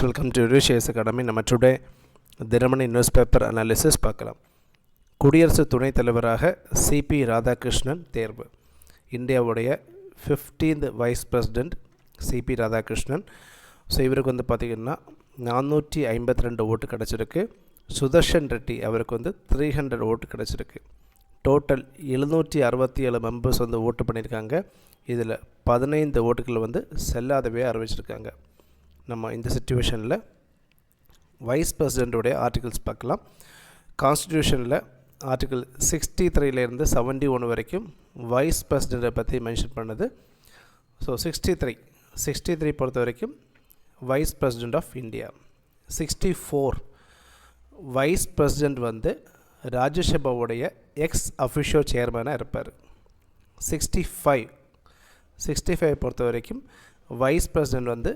Welcome to Rishesh academy. நம்ம today Dinamani newspaper analysis பார்க்கலாம். குடியரசு துணைத் தலைவராக சிபி ராதாகிருஷ்ணன் தேர்வு. இந்தியாவுடைய 15th vice president CP Radhakrishnan. So இவருக்கு வந்து பார்த்திங்கன்னா 452 ஓட்டு கிடச்சிருக்கு. சுதர்ஷன் ரெட்டி அவருக்கு வந்து 300 ஓட்டு கிடச்சிருக்கு. டோட்டல் 767 மெம்பர்ஸ் வந்து ஓட்டு பண்ணியிருக்காங்க. இதில் 15 ஓட்டுகள் வந்து செல்லாதவே அறிவிச்சிருக்காங்க. நம்ம இந்த சிச்சுவேஷனில் வைஸ் பிரசிடெண்ட்டுடைய ஆர்டிகல்ஸ் பார்க்கலாம். கான்ஸ்டியூஷனில் ஆர்டிகல் 63லேருந்து 71 வரைக்கும் வைஸ் பிரசிடெண்ட்டை பற்றி மென்ஷன் பண்ணுது. ஸோ 63 பொறுத்த வரைக்கும் vice president of India. 64 vice president வந்து ராஜ்யசபாவுடைய எக்ஸ் அஃபிஷியல் சேர்மனாக இருப்பார். 65 பொறுத்த வரைக்கும் வைஸ் பிரசிடெண்ட் வந்து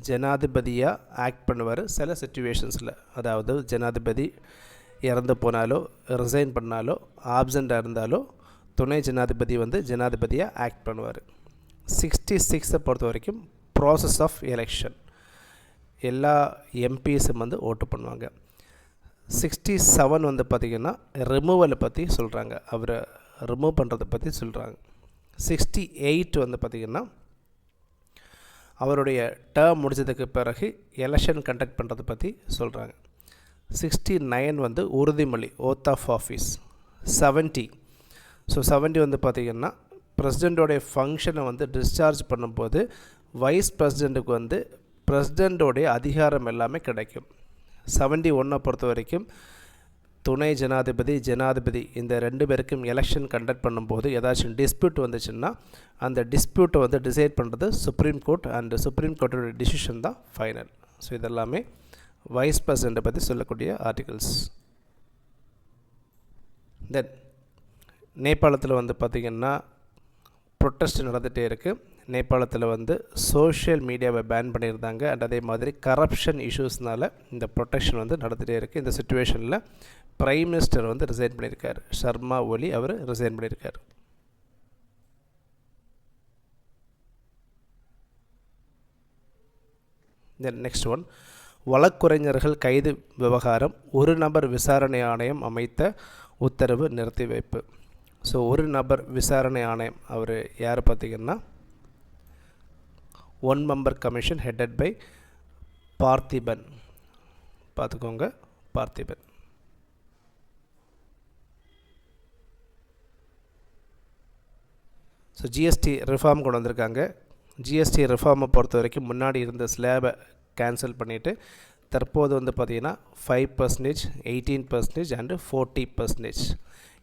ஜனாதிபதியாக ஆக்ட் பண்ணுவார் சில சிச்சுவேஷன்ஸில். அதாவது ஜனாதிபதி இறந்து போனாலோ ரிசைன் பண்ணாலோ ஆப்சண்ட்டாக இருந்தாலோ துணை ஜனாதிபதி வந்து ஜனாதிபதியாக ஆக்ட் பண்ணுவார். 66 பொறுத்த வரைக்கும் ப்ராசஸ் ஆஃப் எலெக்ஷன், எல்லா எம்பிஸும் வந்து ஓட்டு பண்ணுவாங்க. 67 வந்து பார்த்திங்கன்னா ரிமூவலை பற்றி சொல்கிறாங்க, அவரை ரிமூவ் பண்ணுறதை பற்றி சொல்கிறாங்க. 68 வந்து பார்த்திங்கன்னா அவருடைய டேர்ம் முடிஞ்சதுக்கு பிறகு எலெக்ஷன் கண்டக்ட் பண்ணுறதை பற்றி சொல்கிறாங்க. 69 வந்து உறுதிமொழி, ஓத் ஆஃப் ஆஃபீஸ். 70 வந்து பார்த்திங்கன்னா பிரசிடெண்ட்டோடைய ஃபங்க்ஷனை வந்து டிஸ்சார்ஜ் பண்ணும்போது வைஸ் பிரசிடெண்ட்டுக்கு வந்து பிரசிடெண்ட்டோடைய அதிகாரம் எல்லாமே கிடைக்கும். 71 பொறுத்த வரைக்கும் துணை ஜனாதிபதி ஜனாதிபதி இந்த 2 பேருக்கும் எலெக்ஷன் கண்டக்ட் பண்ணும்போது ஏதாச்சும் டிஸ்பியூட் வந்துச்சுன்னா அந்த டிஸ்பியூட்டை வந்து டிசைட் பண்ணுறது சுப்ரீம் கோர்ட், அண்ட் சுப்ரீம் கோர்ட்டோட டிசிஷன் தான் ஃபைனல். ஸோ இதெல்லாமே வைஸ் பிரசிடெண்ட்டை பற்றி சொல்லக்கூடிய ஆர்டிகல்ஸ். தென் நேபாளத்தில் வந்து பார்த்திங்கன்னா ப்ரொட்டஸ்ட் நடந்துகிட்டே இருக்குது. நேபாளத்தில் வந்து சோஷியல் மீடியாவை பேன் பண்ணியிருந்தாங்க. அண்ட் அதே மாதிரி கரப்ஷன் இஷ்யூஸ்னால் இந்த ப்ரொட்டெக்ஷன் வந்து நடந்துகிட்டே இருக்குது. இந்த சிச்சுவேஷனில் பிரைம் மினிஸ்டர் வந்து ரிசைன் பண்ணியிருக்கார். சர்மா ஒலி அவர் ரிசைன் பண்ணியிருக்கார். தென் நெக்ஸ்ட் ஒன், வழக்குரைஞர்கள் கைது விவகாரம் ஒரு நபர் விசாரணை ஆணையம் அமைத்த உத்தரவு நிறுத்தி வைப்பு. ஸோ ஒரு நபர் விசாரணை ஆணையம் அவர் யார் பார்த்திங்கன்னா 1 member commission headed by Parthiban. பார்த்துக்கோங்க, பார்த்திபன். ஸோ ஜிஎஸ்டி ரிஃபார்ம் கொண்டு வந்திருக்காங்க. ஜிஎஸ்டி ரிஃபார்மை பொறுத்த வரைக்கும் முன்னாடி இருந்த ஸ்லாபை கேன்சல் பண்ணிவிட்டு தற்போது வந்து பார்த்திங்கன்னா 5%, 18% அண்டு 40%.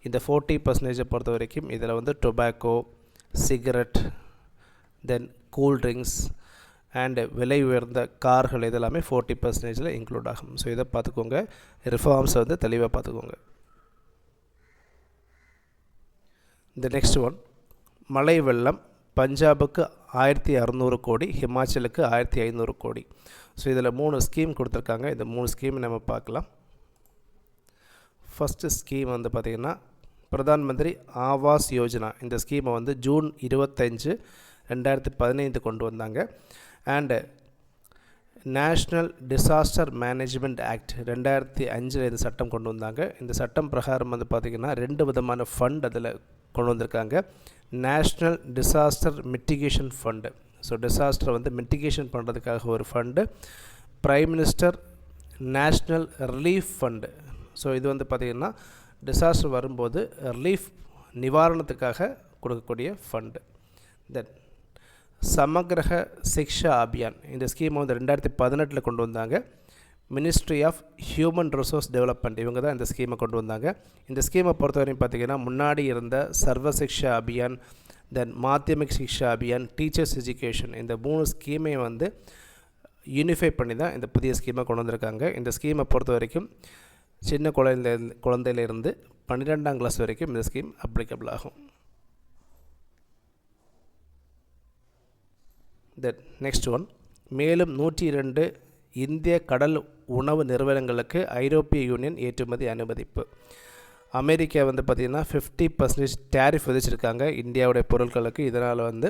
இந்த 40% பொறுத்த வரைக்கும் இதில் வந்து tobacco, cigarette, then cool drinks and விலை உயர்ந்த கார்கள் இதெல்லாமே 40%ல் இன்க்ளூட் ஆகும். ஸோ இதை பார்த்துக்கோங்க, ரிஃபார்ம்ஸை வந்து தெளிவாக பார்த்துக்கோங்க. இந்த நெக்ஸ்ட் ஒன், மழை வெள்ளம் பஞ்சாபுக்கு 1600 கோடி, ஹிமாச்சலுக்கு 1500 கோடி. ஸோ இதில் 3 ஸ்கீம் கொடுத்துருக்காங்க. இந்த 3 ஸ்கீம் நம்ம பார்க்கலாம். ஃபஸ்ட்டு ஸ்கீம் வந்து பார்த்திங்கன்னா பிரதான் மந்திரி ஆவாஸ் யோஜனா. இந்த ஸ்கீமை வந்து ஜூன் 25, 2015 கொண்டு வந்தாங்க. And national disaster management act 2005 இந்த சட்டம் கொண்டு வந்தாங்க. இந்த சட்டம் பிரகாரம் வந்து பார்த்திங்கன்னா 2 விதமான ஃபண்ட் அதில் கொண்டு வந்திருக்காங்க. National disaster mitigation fund. So டிசாஸ்டரை வந்து மிட்டிகேஷன் பண்ணுறதுக்காக ஒரு fund, prime minister national relief fund. So இது வந்து பார்த்திங்கன்னா டிசாஸ்டர் வரும்போது ரிலீஃப் நிவாரணத்துக்காக கொடுக்கக்கூடிய ஃபண்டு. தென் சமக்கிரக சிக்ஷா அபியான். இந்த ஸ்கீமை வந்து 2018 கொண்டு வந்தாங்க. Ministry of human resource development இவங்க தான் இந்த ஸ்கீமை கொண்டு வந்தாங்க. இந்த ஸ்கீமை பொறுத்தவரையும் பார்த்திங்கன்னா முன்னாடி இருந்த சர்வ சிக்ஷா அபியான், தென் மாத்தியமிக் சிக்ஷா அபியான், டீச்சர்ஸ் எஜுகேஷன், இந்த 3 ஸ்கீமையும் வந்து யூனிஃபை பண்ணி தான் இந்த புதிய ஸ்கீமை கொண்டு வந்திருக்காங்க. இந்த ஸ்கீமை பொறுத்த வரைக்கும் சின்ன குழந்தையிலிருந்து 12ஆம் கிளாஸ் வரைக்கும் இந்த ஸ்கீம் அப்ளிகபிள் ஆகும். தென் நெக்ஸ்ட் ஒன், மேலும் 102 இந்திய கடல் உணவு நிறுவனங்களுக்கு ஐரோப்பிய யூனியன் ஏற்றுமதி அனுமதிப்பு. அமெரிக்கா வந்து பார்த்திங்கன்னா 50% டேரிஃப் விதிச்சிருக்காங்க இந்தியாவுடைய பொருட்களுக்கு. இதனால் வந்து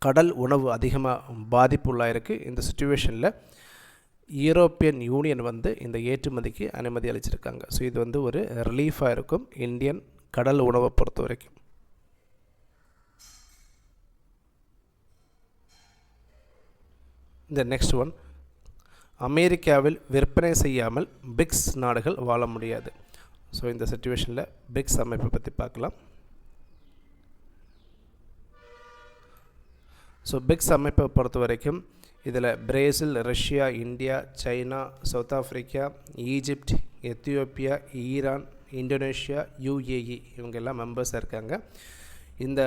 கடல் உணவு அதிகமாக பாதிப்புள்ளாயிருக்கு. இந்த சிச்சுவேஷனில் யூரோப்பியன் யூனியன் வந்து இந்த ஏற்றுமதிக்கு அனுமதி அளிச்சிருக்காங்க. ஸோ இது வந்து ஒரு ரிலீஃபாக இருக்கும் இந்தியன் கடல் உணவை பொறுத்த வரைக்கும். இந்த நெக்ஸ்ட் ஒன், அமெரிக்காவில் விற்பனை செய்யாமல் பிரிக்ஸ் நாடுகள் வாழ முடியாது. ஸோ இந்த சிச்சுவேஷனில் பிரிக்ஸ் அமைப்பை பற்றி பார்க்கலாம். ஸோ பிரிக்ஸ் அமைப்பை பொறுத்த வரைக்கும் இதில் Brazil, Russia, India, China, south Africa, Egypt, Ethiopia, Iran, Indonesia, UAE இவங்க எல்லாம் மெம்பர்ஸாக இருக்காங்க. இந்த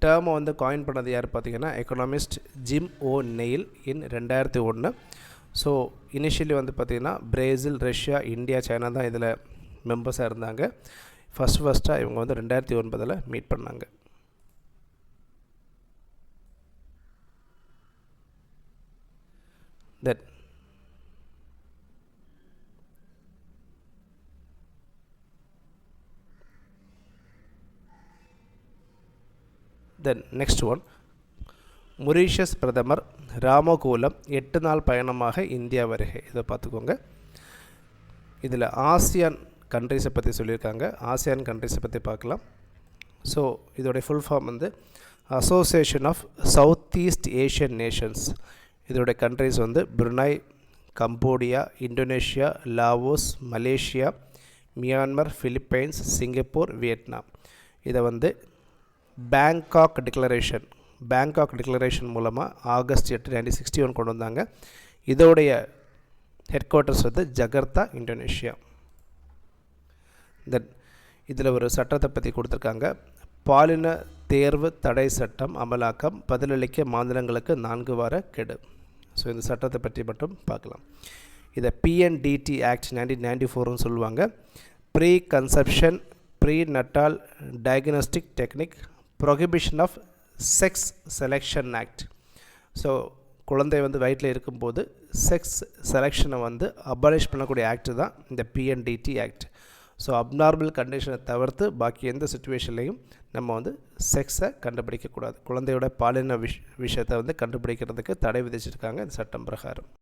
டேர்மை வந்து காயின் பண்ணது யார் பார்த்தீங்கன்னா எக்கனாமிஸ்ட் ஜிம் ஓ நெயில் இன் 2001. ஸோ இனிஷியலி வந்து பார்த்திங்கன்னா பிரேசில், ரஷ்யா, இந்தியா, சைனா தான் இதில் மெம்பர்ஸாக இருந்தாங்க. ஃபஸ்ட்டாக இவங்க வந்து 2009 மீட் பண்ணாங்க. தென் நெக்ஸ்ட் ஒன், மொரீஷியஸ் பிரதமர் ராமகோலம் 8 நாள் பயணமாக இந்தியா வருகை. இதை பார்த்துக்கோங்க. இதில் ஆசியான் கண்ட்ரிஸை பற்றி சொல்லியிருக்காங்க. ஆசியான் கண்ட்ரிஸை பற்றி பார்க்கலாம். ஸோ இதோடைய ஃபுல் ஃபார்ம் வந்து Association of South East Asian Nations. இதோடைய கண்ட்ரிஸ் வந்து Brunei, Cambodia, Indonesia, Laos, Malaysia, Myanmar, Philippines, Singapore, Vietnam. இதை வந்து பேங்காக் டிக்ளரேஷன் மூலமாக ஆகஸ்ட் 8, 1961 கொண்டு வந்தாங்க. இதோடைய ஹெட் குவார்ட்டர்ஸ் வந்து ஜகர்த்தா, இந்தோனேஷியா. தென் இதில் ஒரு சட்டத்தை பற்றி கொடுத்துருக்காங்க. பாலின தேர்வு தடை சட்டம் அமலாக்கம், பதிலளிக்க மாநிலங்களுக்கு 4 வார கெடு. ஸோ இந்த சட்டத்தை பற்றி மட்டும் பார்க்கலாம். இதை பிஎன்டிடி ஆக்ட் 1994ன்னு சொல்லுவாங்க. Pre conception pre natal diagnostic technique prohibition of sex selection act. So குழந்தை வந்து வயிற்றில் இருக்கும்போது செக்ஸ் செலெக்ஷனை வந்து அபாலிஷ் பண்ணக்கூடிய ஆக்ட் தான் இந்த பிஎன்டிடி ஆக்ட். ஸோ அப்நார்மல் கண்டிஷனை தவிர்த்து பாக்கி எந்த சுச்சுவேஷன்லையும் நம்ம வந்து செக்ஸை கண்டுபிடிக்கக்கூடாது. குழந்தையோட பாலின விஷயத்தை வந்து கண்டுபிடிக்கிறதுக்கு தடை விதிச்சிருக்காங்க இந்த சட்டம் பிரகாரம்.